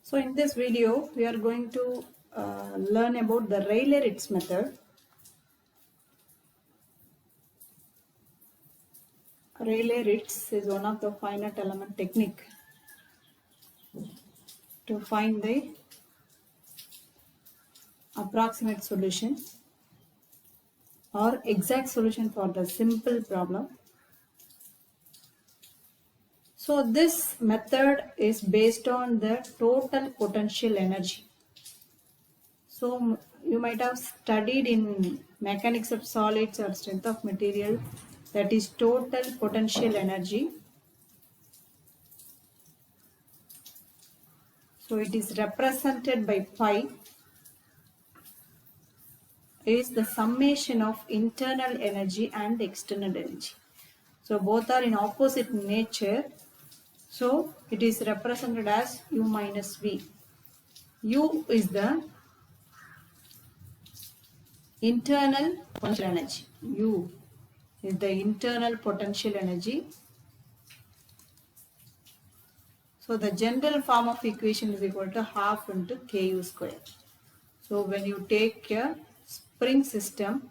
So in this video, we are going to learn about the Rayleigh-Ritz method. Rayleigh-Ritz is one of the finite element technique to find the approximate solution or exact solution for the simple problem. So this method is based on the total potential energy. So you might have studied in mechanics of solids or strength of material, that is total potential energy. So it is represented by phi, is the summation of internal energy and external energy. So both are in opposite nature. So it is represented as U minus V. U is the internal potential energy. U is the internal potential energy. So the general form of equation is equal to half into Ku square. So when you take a spring system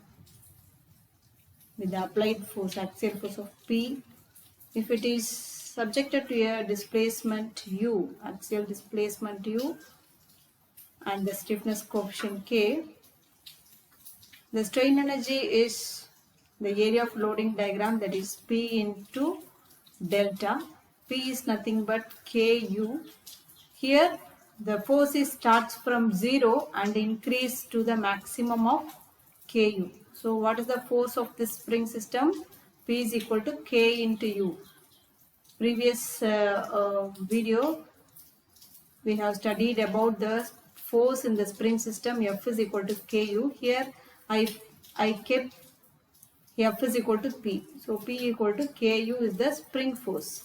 with the applied force, axial force of P, if it is subjected to a displacement U, axial displacement U, and the stiffness coefficient K, the strain energy is the area of loading diagram, that is P into delta. P is nothing but Ku. Here the force starts from 0 and increase to the maximum of Ku. So what is the force of this spring system? P is equal to K into U. Previous video we have studied about the force in the spring system. F is equal to Ku. Here I kept F is equal to P. So P equal to Ku is the spring force.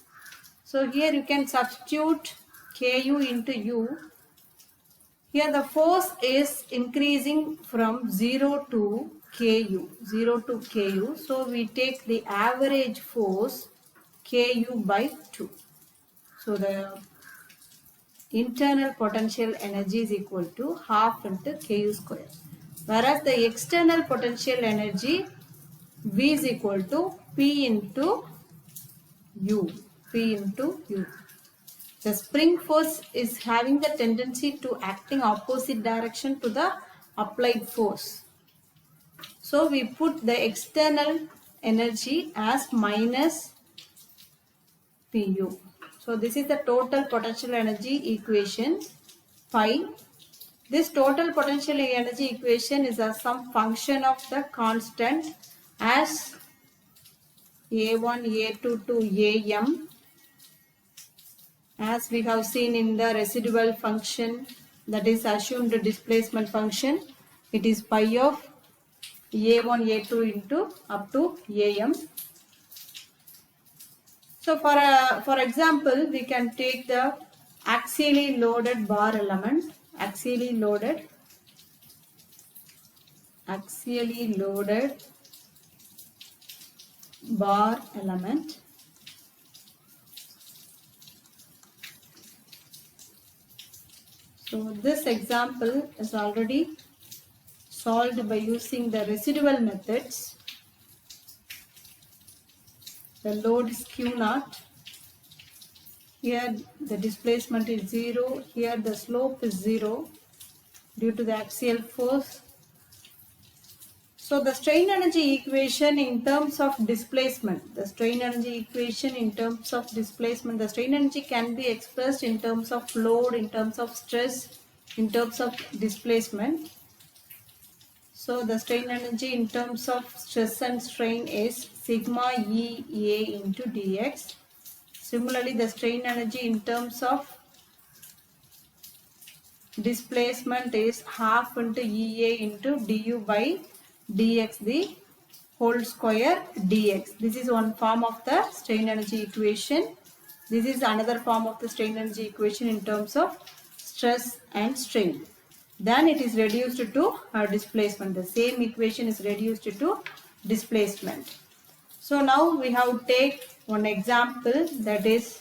So here you can substitute Ku into U. Here the force is increasing from 0 to Ku. 0 to Ku. So we take the average force Ku by 2. So the internal potential energy is equal to half into Ku square. Whereas the external potential energy V is equal to P into U. P into U. The spring force is having the tendency to acting opposite direction to the applied force. So we put the external energy as minus Pu. So this is the total potential energy equation phi. This total potential energy equation is some function of the constant as A1, A2 to Am, as we have seen in the residual function, that is assumed displacement function. It is pi of A1, A2 into up to Am. So for example, we can take the axially loaded bar element, axially loaded bar element. So this example is already solved by using the residual methods. The load is Q0. Here the displacement is 0. Here the slope is 0 due to the axial force. So the strain energy equation in terms of displacement, the strain energy can be expressed in terms of load, in terms of stress, in terms of displacement. So the strain energy in terms of stress and strain is sigma EA into dx. Similarly, the strain energy in terms of displacement is half into EA into du by dx the whole square dx. This is one form of the strain energy equation. This is another form of the strain energy equation in terms of stress and strain. Then it is reduced to displacement. The same equation is reduced to displacement. So now we have to take one example, that is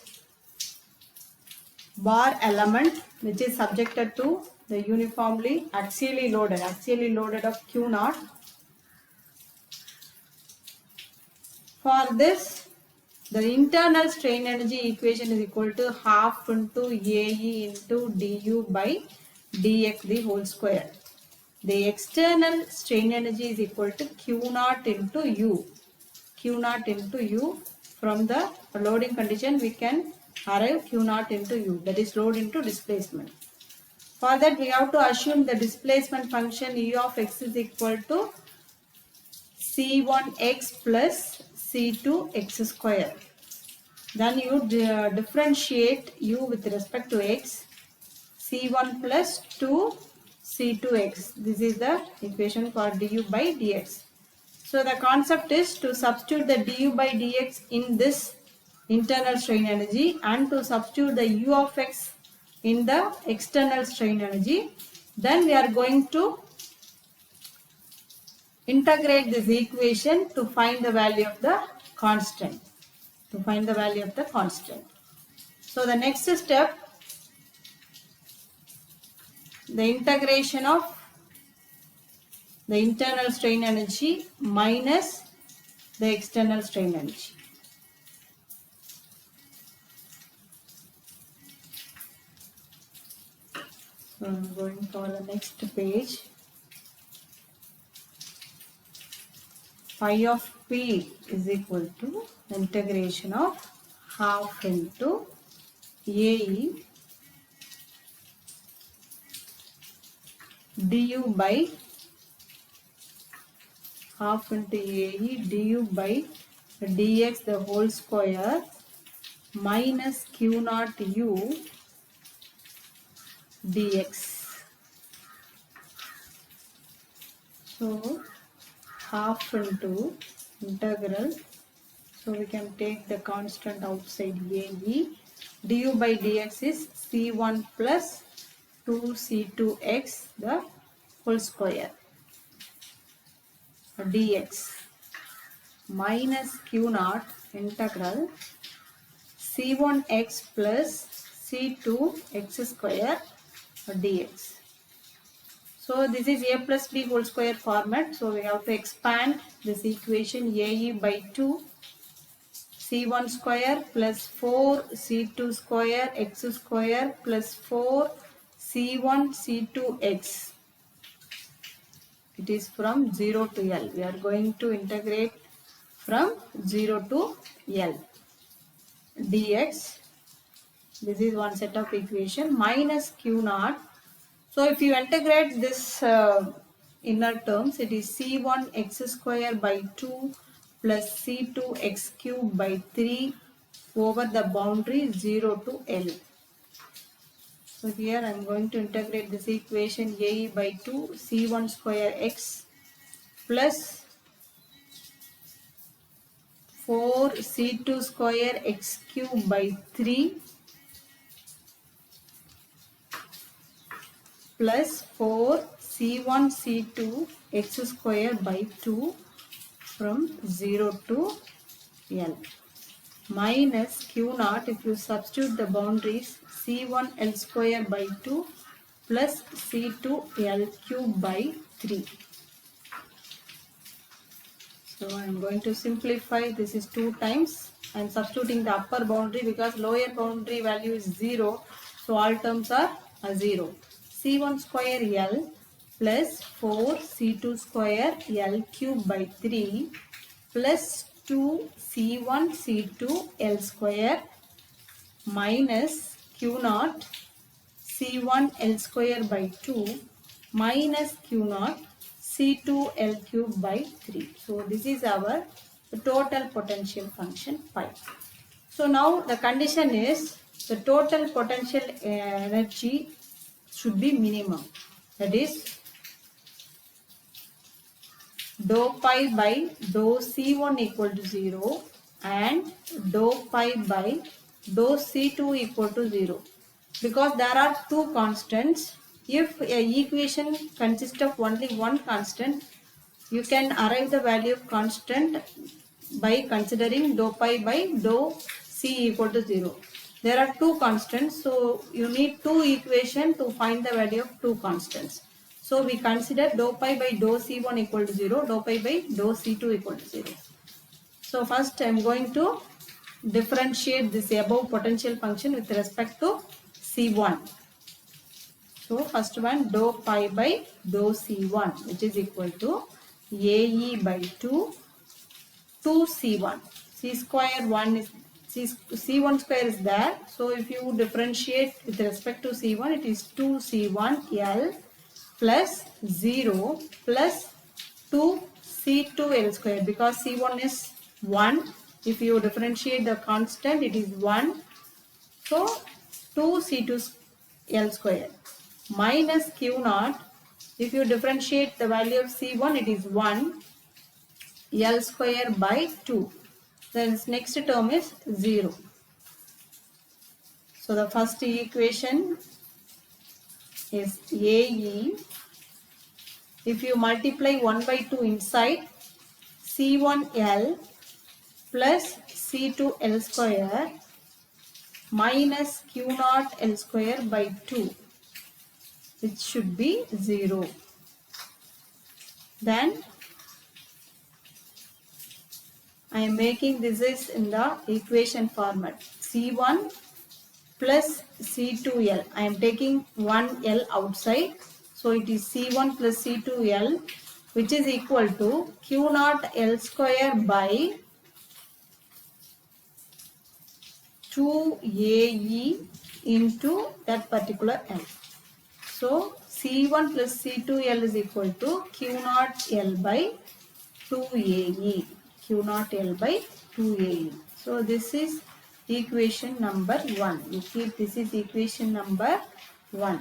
bar element which is subjected to the uniformly axially loaded of Q naught. For this, the internal strain energy equation is equal to half into AE into du by dx the whole square. The external strain energy is equal to Q naught into U. Q naught into U. From the loading condition, we can arrive Q naught into U. That is load into displacement. For that, we have to assume the displacement function U of x is equal to C1x plus C2x square. Then you differentiate U with respect to x. C1 plus 2 C2x. This is the equation for du by dx. So the concept is to substitute the du by dx in this internal strain energy and to substitute the U of x in the external strain energy. Then we are going to integrate this equation to find the value of the constant. So the next step, the integration of the internal strain energy minus the external strain energy. So I'm going for the next page. Phi of P is equal to integration of half into AE du by half into AE du by dx the whole square minus Q naught U dx. So half into integral, so we can take the constant outside AE. Du by dx is C1 plus 2C2x the whole square dx minus Q naught integral C1x plus C2x square dx. So this is a plus b whole square format. So we have to expand this equation AE by 2 C1 square plus 4 C2 square x square plus 4 C1 C2x. It is from 0 to L. We are going to integrate from 0 to L dx. This is one set of equation minus Q naught. So if you integrate this inner terms, it is C1 x square by 2 plus C2 x cube by 3 over the boundary 0 to L. So here I am going to integrate this equation AE by 2 C1 square x plus 4 C2 square x cube by 3 plus 4 C1 C2 x square by 2 from 0 to L minus Q naught. If you substitute the boundaries, C1 L square by 2 plus C2 L cube by 3. So I am going to simplify. This is 2 times. I am substituting the upper boundary because lower boundary value is 0. So all terms are 0. C1 square L plus 4 C2 square L cube by 3 plus 2 C1 C2 L square minus Q naught C1 L square by 2 minus Q naught C2 L cube by 3. So this is our total potential function phi. So now the condition is the total potential energy should be minimum. That is dou pi by dou C1 equal to 0 and dou pi by dou C2 equal to 0. Because there are 2 constants, if an equation consists of only one constant, you can arrive the value of constant by considering dou pi by dou C equal to 0. There are two constants, so you need two equations to find the value of two constants. So we consider dou pi by dou C1 equal to 0, dou pi by dou C2 equal to 0. So first I am going to differentiate this above potential function with respect to C1. So first one, dou pi by dou C1, which is equal to AE by 2 C1. C square 1 is C1 square is there. So if you differentiate with respect to C1, it is 2C1L plus 0 plus 2C2L square, because C1 is 1. If you differentiate the constant, it is 1. So 2C2L square minus Q0. If you differentiate the value of C1, it is 1. L square by 2. Then next term is 0. So the first equation is AE. If you multiply 1 by 2 inside, C1L plus C2L square minus Q0 L square by 2, which should be 0. Then I am making this is in the equation format. C1 plus C2L. I am taking 1L outside. So it is C1 plus C2L, which is equal to Q0 L square by 2AE into that particular L. So C1 plus C2L is equal to Q0 L by 2AE. Q0 L by 2AE. So this is equation number 1. You keep this is equation number 1.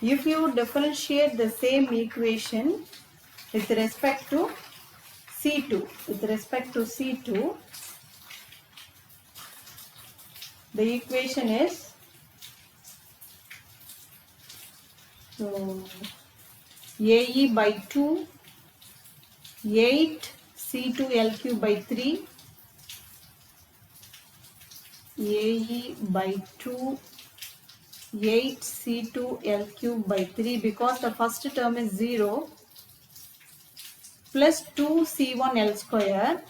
If you differentiate the same equation with respect to C2, the equation is AE by 2, 8 C2L cube by 3, AE by 2, 8 C2L cube by 3, because the first term is 0, plus 2 C1L square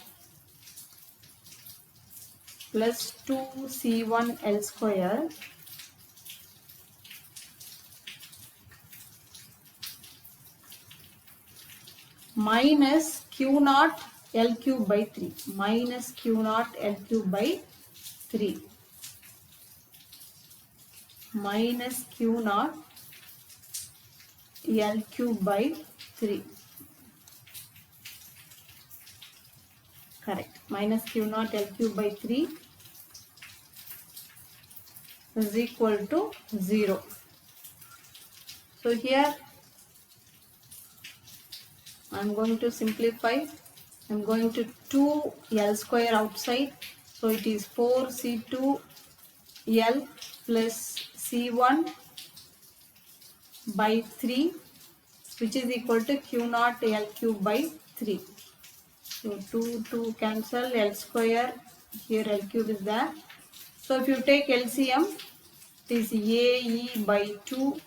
plus 2 C1L square minus Q0 L cube by 3, minus Q0 L cube by 3, minus Q0 L cube by 3. Correct. Minus Q0 L cube by 3 is equal to 0. So here I am going to simplify. I am going to 2 L square outside. So it is 4 C2 L plus C1 by 3, which is equal to Q0 L cube by 3. So 2 cancel, L square, here L cube is there. So if you take LCM, it is AE by 2,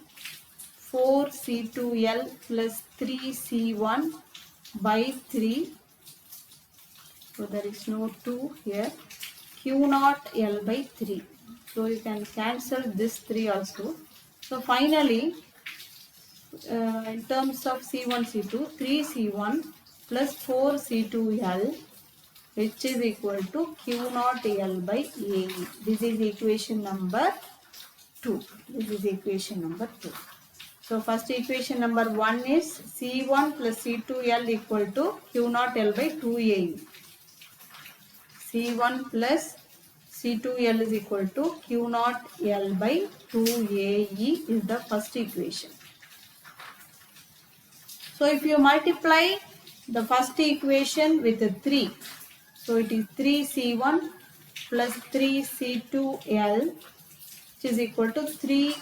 4 C2L plus 3 C1 by 3. So there is no 2 here. Q0 L by 3. So you can cancel this 3 also. So finally, in terms of C1, C2, 3 C1 plus 4 C2L, which is equal to Q0 L by AE. This is equation number 2. This is equation number 2. So first equation number 1 is C1 plus C2L equal to Q0 L by 2AE. C1 plus C2L is equal to Q0 L by 2AE is the first equation. So if you multiply the first equation with 3, so it is 3C1 plus 3C2L, which is equal to 3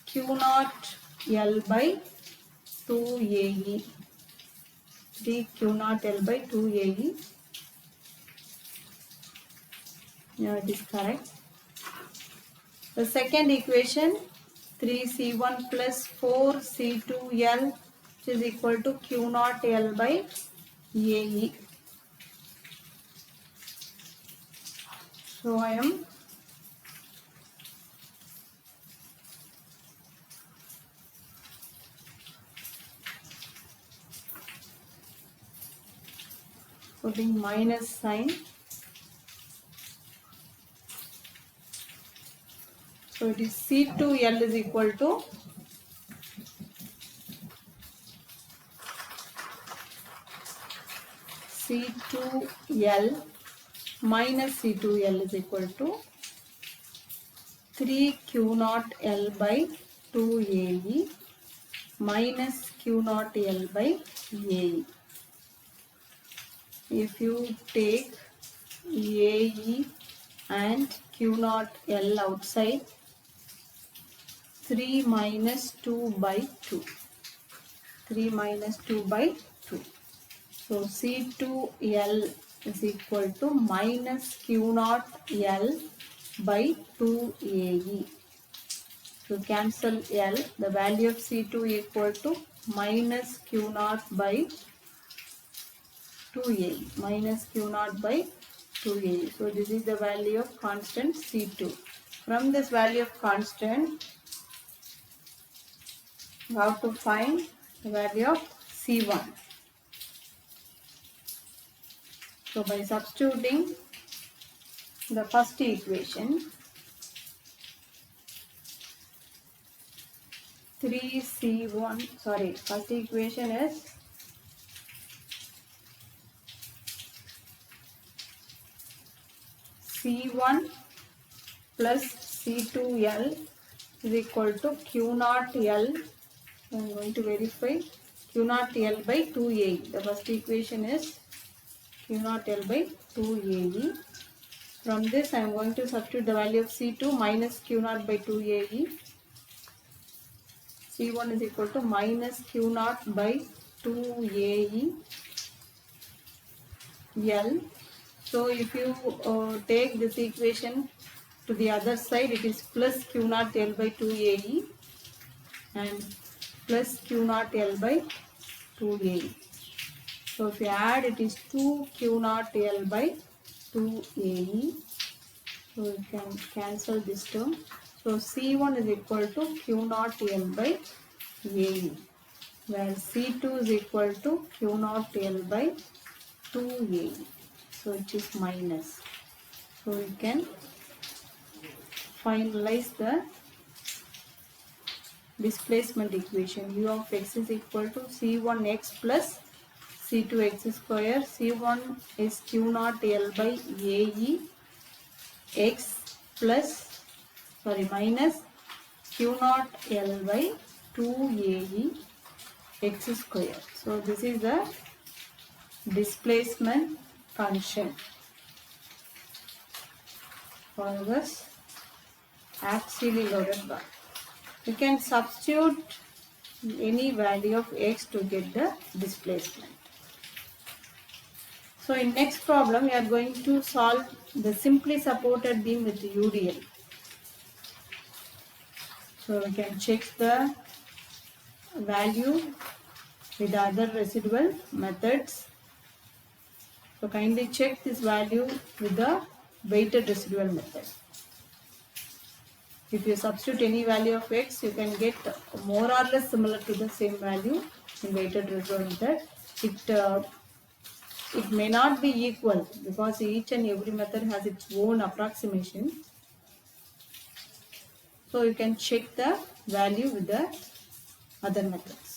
Q0 L by 2AE. 3 Q naught L by 2 AE. Yeah, it is correct. The second equation, 3C1 plus 4C2L, which is equal to Q naught L by AE. So I am putting minus sign. So it is C2L is equal to C2L minus C2L is equal to 3 Q naught L by 2 AE minus Q naught L by AE. If you take AE and Q naught L outside, 3 minus 2 by 2. 3 minus 2 by 2. So C2L is equal to minus Q naught L by 2 AE. To cancel L, the value of C2 equal to minus Q naught by 2A, minus Q naught by 2A. So this is the value of constant C2. From this value of constant, we have to find the value of C1. So by substituting the first equation, 3C1, first equation is C1 plus C2L is equal to Q naught L. I am going to verify Q naught L by 2AE. The first equation is Q naught L by 2AE. From this I am going to substitute the value of C2 minus Q naught by 2AE. C1 is equal to minus Q naught by 2AE L. So if you take this equation to the other side, it is plus Q naught L by 2AE and plus Q naught L by 2AE. So if you add, it is 2 Q naught L by 2AE. So you can cancel this term. So C1 is equal to Q naught L by AE, where C2 is equal to Q naught L by 2AE. So it is minus. So you can finalize the displacement equation. U of x is equal to C1x plus C2x square. C1 is Q naught L by AE x plus minus Q naught L by 2AE x square. So this is the displacement function for this axially loaded bar. You can substitute any value of x to get the displacement. So in next problem we are going to solve the simply supported beam with UDL. So we can check the value with other residual methods. So kindly check this value with the weighted residual method. If you substitute any value of x, you can get more or less similar to the same value in weighted residual method. It may not be equal because each and every method has its own approximation. So you can check the value with the other methods.